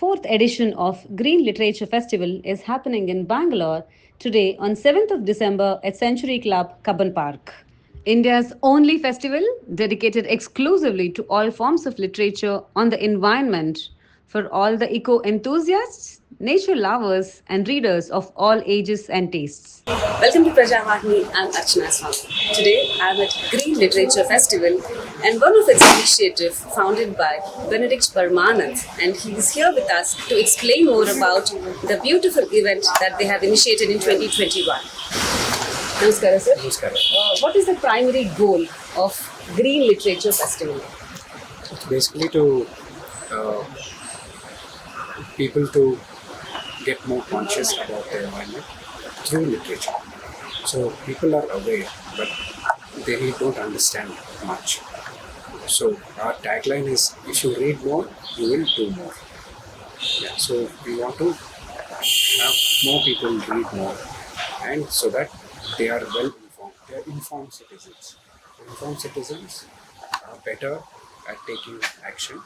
fourth edition of Green Literature Festival is happening in Bangalore today on 7th of December at Century Club, Cubbon Park. India's only festival dedicated exclusively to all forms of literature on the environment for all the eco enthusiasts, nature lovers, and readers of all ages and tastes. Welcome to Prajavahini. I'm Archana Swami. Today I'm at Green Literature Festival and one of its initiative founded by Benedict Parmanand, and he's here with us to explain more about the beautiful event that they have initiated in 2021. Namaskara, sir. Namaskara. What is the primary goal of Green Literature Festival? It's basically to people to get more conscious about the environment through literature. So people are aware, but they don't understand much. So our tagline is, if you read more, you will do more. Yeah. So we want to have more people read more, and so that they are well informed. They are informed citizens. Informed citizens are better at taking action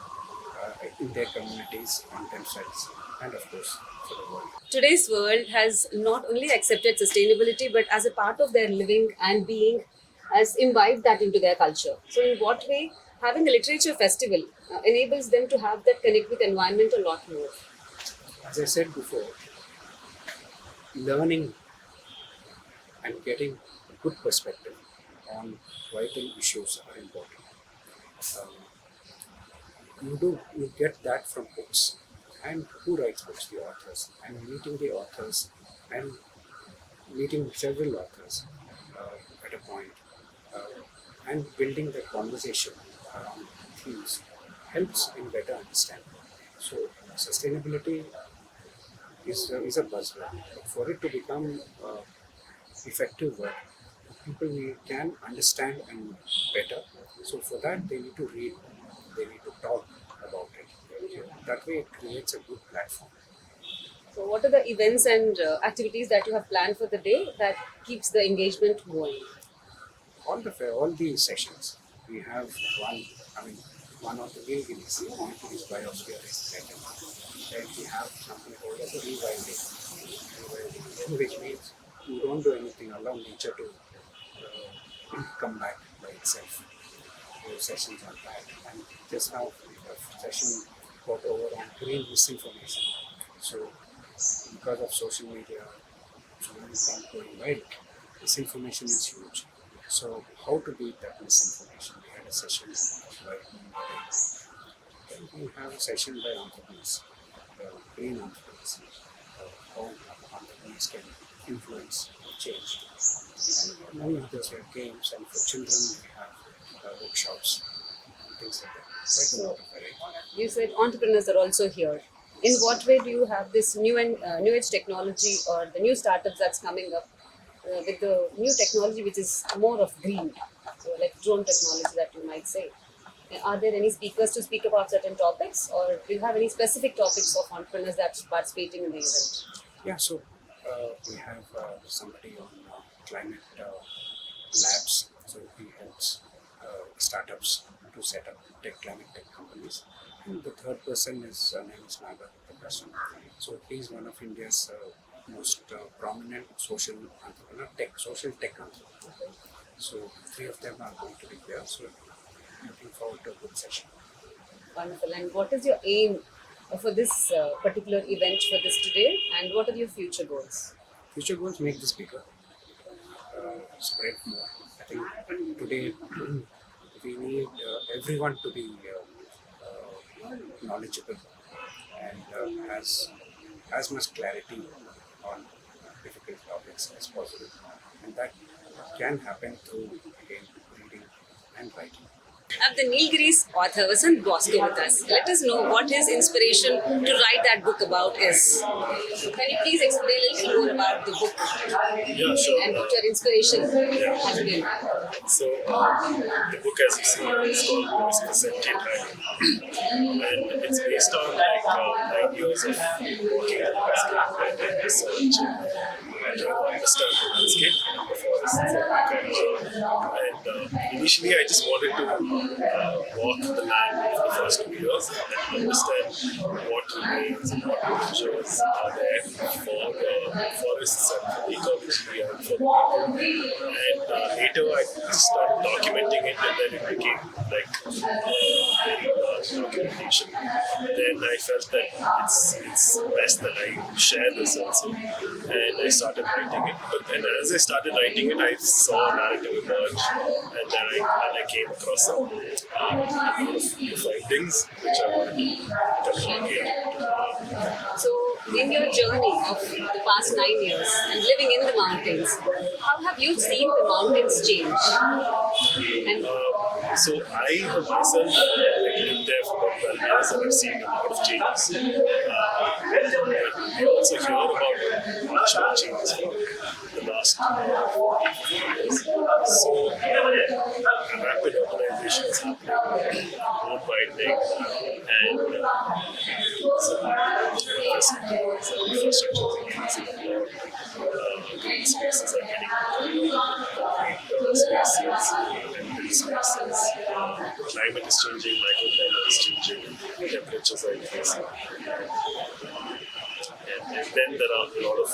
in their communities, on themselves, and of course for the world. Today's world has not only accepted sustainability but as a part of their living and being has imbibed that into their culture. So in what way having a literature festival enables them to have that connect with environment a lot more? As I said before, learning and getting a good perspective on vital issues are important. You get that from books. And who writes books? The authors. And meeting the authors and meeting several authors at a point and building the conversation around themes helps in better understanding. So sustainability is a buzzword. But for it to become effective word, people can understand and better. So for that they need to read, they need to talk about it. That way it creates a good platform. So what are the events and activities that you have planned for the day that keeps the engagement going? All the sessions. We have one of the big is biosphere is taken. Then we have something called as a rewilding, which means you don't do anything, allow nature to come back by itself. Those sessions on that. And just now the session got over on green misinformation. So because of social media, so many things going viral, misinformation is huge. So how to beat that misinformation? We had a session by then we have a session by entrepreneurs, green entrepreneurs, how entrepreneurs can influence change. And many others, we have games, and for children we have workshops, things like that. Quite a lot of variety. You said entrepreneurs are also here. In what way do you have this new age technology or the new startups that's coming up with the new technology which is more of green, so like drone technology that you might say? Are there any speakers to speak about certain topics, or do you have any specific topics of entrepreneurs that's participating in the event? Yeah, so we have somebody on climate labs, so he helps startups to set up climate tech companies. And the third person is name is Nagar, the person. So he is one of India's most prominent social tech entrepreneur. So three of them are going to be there. So looking forward to a good session. Wonderful. And what is your aim for this particular event for this today? And what are your future goals? Future goals: make this bigger, spread more. I think today we need everyone to be knowledgeable and as much clarity on difficult topics as possible, and that can happen through again reading and writing. I have the Nilgiris author Vasant Bosco with us. Let us know what his inspiration to write that book about is. Can you please explain a little more about the book? Yeah, sure. And what your inspiration has been? So, the book, as you see, is called Sentient Writing. And it's based on 9 years of working as a research. trying to understand the landscape of the forests and agriculture. And initially, I just wanted to walk the land for the first 2 years and understand what remains and what features are there for the forests and for the ecology and for the people. And later, I started documenting it, and then it became like very large documentation. Then I felt that it's best that I share this also, and I started writing it. But then as I started writing it, I saw a narrative emerge, and then I came across some new findings which I wanted to communicate. So, in your journey of the past 9 years and living in the mountains, how have you seen the mountains change? And So I have myself lived there for about 12 years and I've seen a lot of changes. We also hear about much more changes for the last 40 years. So rapid urbanization is happening, road widening, and infrastructure is increasing a lot. Green spaces are getting spaces, and spaces. Climate is changing, microclimate is changing, temperatures are increasing. And then there are a lot of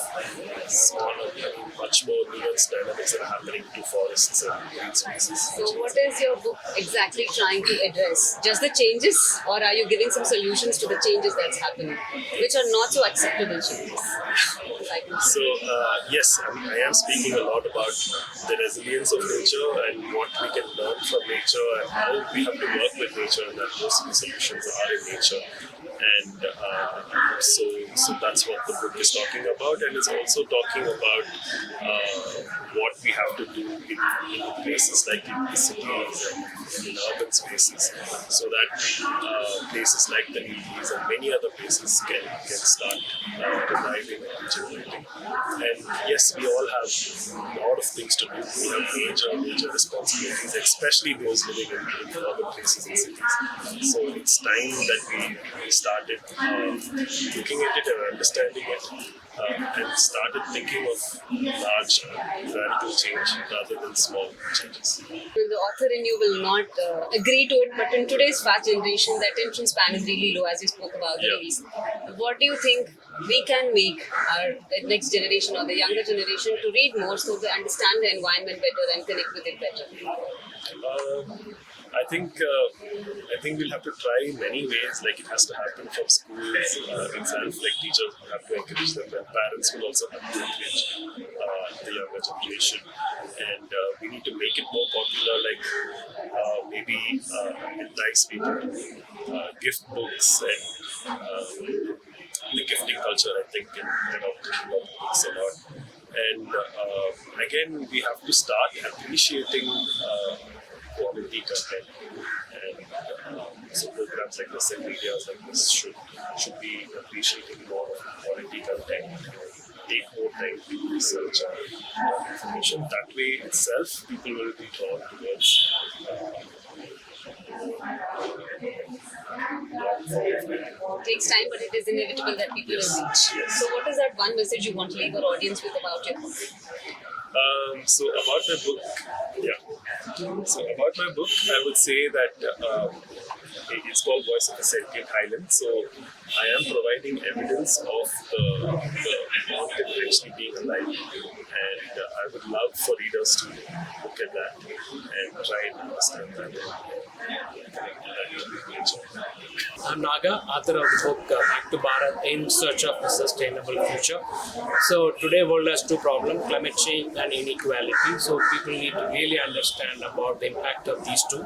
smaller, much more nuanced dynamics that are happening to forests and green spaces. so, what is your book exactly trying to address? Just the changes, or are you giving some solutions to the changes that's happening, which are not so acceptable changes? So yes, I am speaking a lot about the resilience of nature and what we can learn from nature and how we have to work with nature, and that most of the solutions are in nature. And so that's what the book is talking about, and it's also talking about what we have to do in places like in the cities and in urban spaces, so that places like the Nilgiris and many other places can start reviving and regenerating. And yes, we all have a lot of things to do. We have major responsibilities, especially those living in urban places and cities. So it's time that we started looking at it and understanding it, and started thinking of large radical change rather than small changes. Well, the author in you will not agree to it, but in today's fast generation, the attention span is really low, as you spoke about the reels. What do you think we can make our the next generation or the younger generation to read more so they understand the environment better and connect with it better? I think we'll have to try many ways. Like, it has to happen from schools itself. Like, teachers will have to encourage them, and parents will also have to encourage the younger generation. And we need to make it more popular. Like, maybe entice people to gift books and the gifting culture. I think in books a lot. And again, we have to start appreciating quality content, and so programs like this and medias like this should be appreciating more of quality content, take more time to research information. That way itself, people will be drawn towards It takes time, but it is inevitable that people will reach. So, what is that one message you want to leave our audience with about your book? So about my book, I would say that it's called Voice of a Sentient Highland. So I am providing evidence of the mountain actually being alive, and I would love for readers to look at that and try and understand that. I'm Naga, author of the book Back to Bharat in Search of a Sustainable Future. So today world has two problems, climate change and inequality. So people need to really understand about the impact of these two.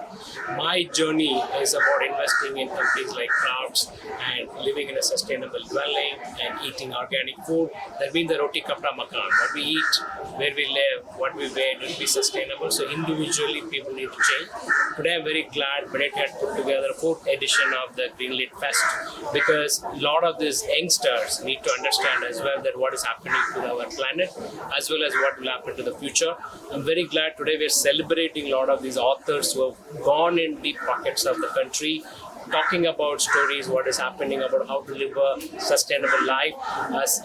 My journey is about investing in companies like crafts and living in a sustainable dwelling and eating organic food. That means the roti kapda makan. What we eat, where we live, what we wear will be sustainable. So individually people need to change. Today I'm very glad Bennett had put together a 4th edition of the Greenlitfest, because a lot of these youngsters need to understand as well that what is happening to our planet as well as what will happen to the future. I'm very glad today we're celebrating a lot of these authors who have gone in deep pockets of the country, talking about stories, what is happening, about how to live a sustainable life,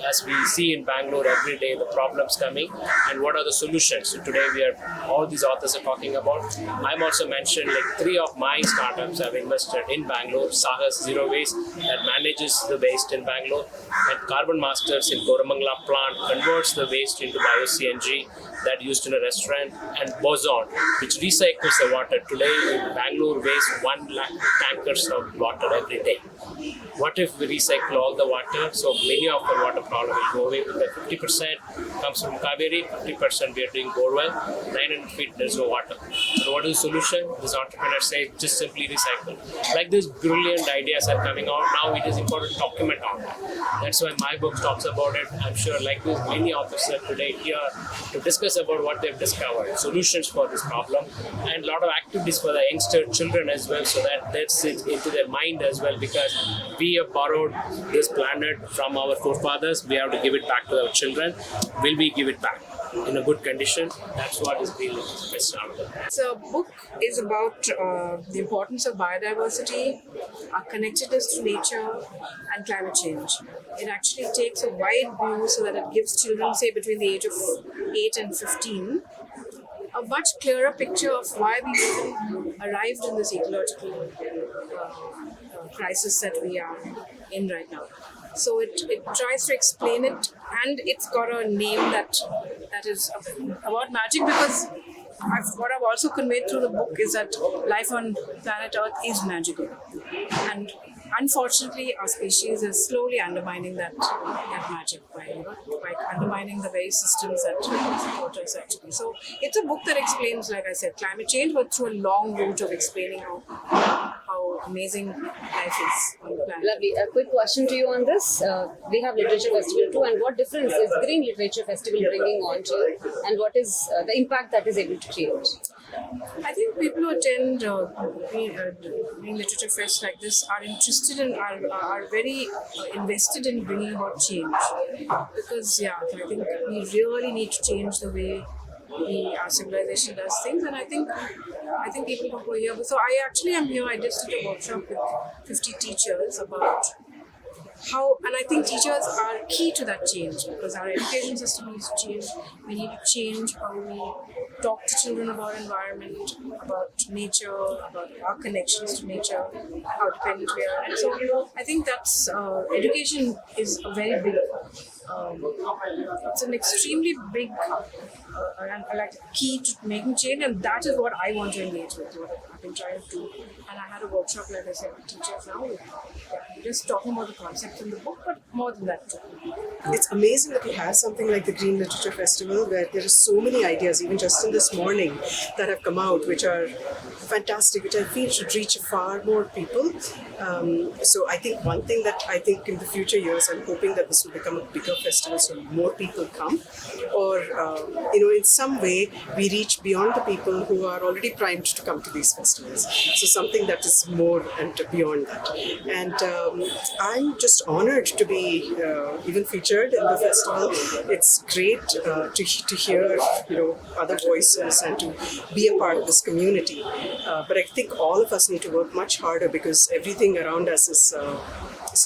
as we see in Bangalore every day, the problems coming, and what are the solutions. So today all these authors are talking about. I'm also mentioned like 3 of my startups have invested in Bangalore. Sahas Zero Waste that manages the waste in Bangalore, and Carbon Masters in Koramangala plant converts the waste into bio-CNG that used in a restaurant, and Boson, which recycles the water. Today in Bangalore waste 1 lakh tankers of water every day. What if we recycle all the water? So many of our water problem will go away, because 50% comes from Kaveri, 50% we are doing borewell, 900 feet there's no water. So what is the solution? This entrepreneur say just simply recycle. Like these brilliant ideas are coming out now, it is important to document on that. That's why my book talks about it. I'm sure like this many authors are today here to discuss about what they've discovered, solutions for this problem, and a lot of activities for the youngster children as well, so that sits into their mind as well, because we have borrowed this planet from our forefathers. We have to give it back to our children. Will we give it back in a good condition? That's what is Greenlitfest all about. So, book is about the importance of biodiversity, our connectedness to nature, and climate change. It actually takes a wide view so that it gives children, say between the age of 8 and 15, a much clearer picture of why we even arrived in this ecological crisis that we are in right now. So it tries to explain it, and it's got a name that is about magic, because what I've also conveyed through the book is that life on planet Earth is magical, and unfortunately our species is slowly undermining that magic by undermining the very systems that support us actually. So it's a book that explains, like I said, climate change, but through a long route of explaining how amazing life is on the planet. Lovely. A quick question to you on this. We have Literature Festival too, and what difference is Green Literature Festival bringing on to you, and what is the impact that is able to create? I think people who attend Green Literature Fest like this are interested in, are very invested in bringing about change, because I think we really need to change the way our civilization does things, and I think people who go here. So I actually am here. I just did a workshop with 50 teachers about how, and I think teachers are key to that change, because our education system needs to change. We need to change how we talk to children about environment, about nature, about our connections to nature, how dependent we are. And so I think that's education is a very big. It's an extremely big key to making change, and that is what I want to engage with. What I've been trying to do, and I had a workshop, like I said, with teachers now. Just talking about the concepts in the book, but more than that too. It's amazing that we have something like the Green Literature Festival, where there are so many ideas, even just in this morning, that have come out, which are fantastic, which I feel should reach far more people. So I think one thing that I think in the future years, I'm hoping that this will become a bigger festival, so more people come, or in some way we reach beyond the people who are already primed to come to these festivals. So something that is more and beyond that. And I'm just honored to be even featured in the festival. It's great to hear other voices and to be a part of this community. But I think all of us need to work much harder, because everything around us is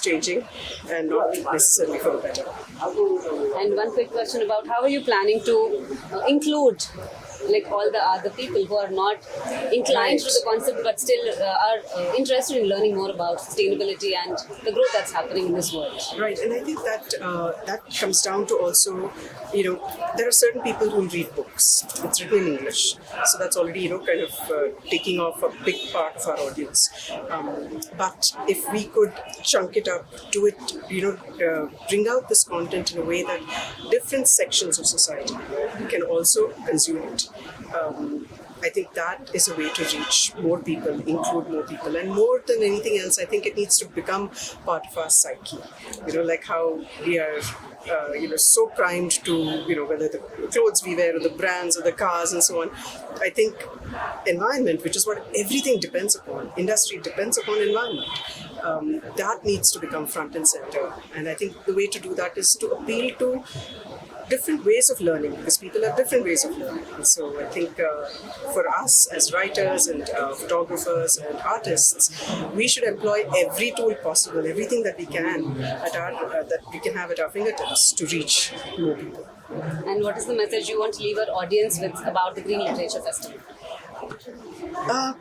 changing, and not necessarily for the better. And one quick question about how are you planning to include like all the other people who are not inclined to the concept but still are interested in learning more about sustainability and the growth that's happening in this world. Right, and I think that that comes down to also, there are certain people who read books. It's written in English, so that's already kind of taking off a big part of our audience. But if we could chunk it up, do it, bring out this content in a way that different sections of society can also consume it. I think that is a way to reach more people, include more people, and more than anything else, I think it needs to become part of our psyche. Like how we are, so primed to, whether the clothes we wear or the brands or the cars and so on. I think environment, which is what everything depends upon, industry depends upon environment. That needs to become front and center. And I think the way to do that is to appeal to different ways of learning, because people have different ways of learning. And so I think for us as writers and photographers and artists, we should employ every tool possible, everything that we can that we can have at our fingertips to reach more people. And what is the message you want to leave our audience with about the Green Literature Festival?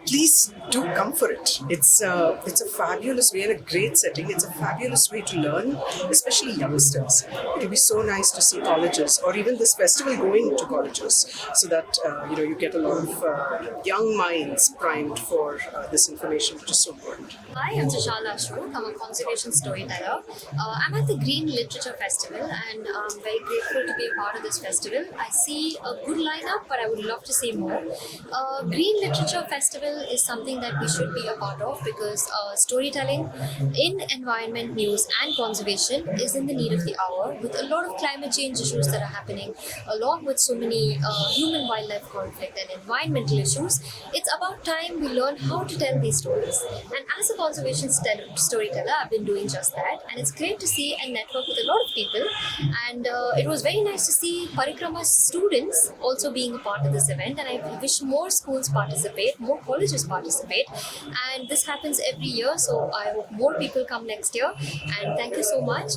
Please do come for it. It's a fabulous way and a great setting. It's a fabulous way to learn, especially youngsters. It will be so nice to see colleges or even this festival going to colleges, so that you get a lot of young minds primed for this information, which is so important. Hi, I'm Sashala Ashok. I'm a conservation storyteller. I'm at the Green Literature Festival and I'm very grateful to be a part of this festival. I see a good lineup, but I would love to see more. Green Literature Festival is something that we should be a part of because storytelling in environment news and conservation is in the need of the hour, with a lot of climate change issues that are happening, along with so many human-wildlife conflict and environmental issues. It's about time we learn how to tell these stories. And as a conservation storyteller, I've been doing just that, and it's great to see and network with a lot of people. And it was very nice to see Parikrama's students also being a part of this event, and I wish more schools participate, more colleges participate, and this happens every year, so I hope more people come next year. And thank you so much.